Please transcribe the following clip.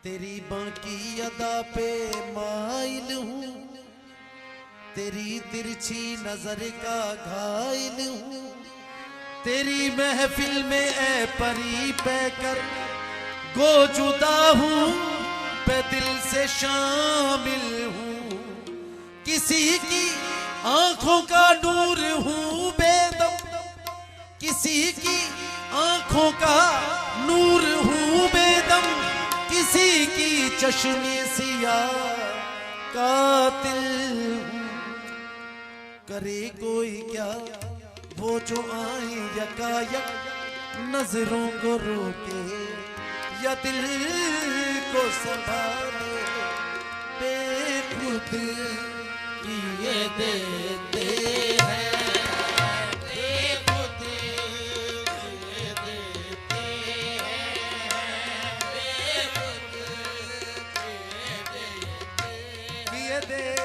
तेरी बाकी अदा पे माइल हूँ, तेरी तिरछी नजर का घायल हूँ, तेरी महफिल में ए परी पैकर गो जुदा हूँ, पे दिल से शामिल हूँ, किसी की आंखों का नूर हूँ बेदम, किसी की आंखों का नूर हूँ बेदम, किसी की चश्मे सिया कातिल हूँ। करे कोई क्या वो जो आए यकायक नजरों को रोके या दिल को संभाले, बेखुद किए देते हैं, बेखुद किए देते हैं, बेखुद किए देते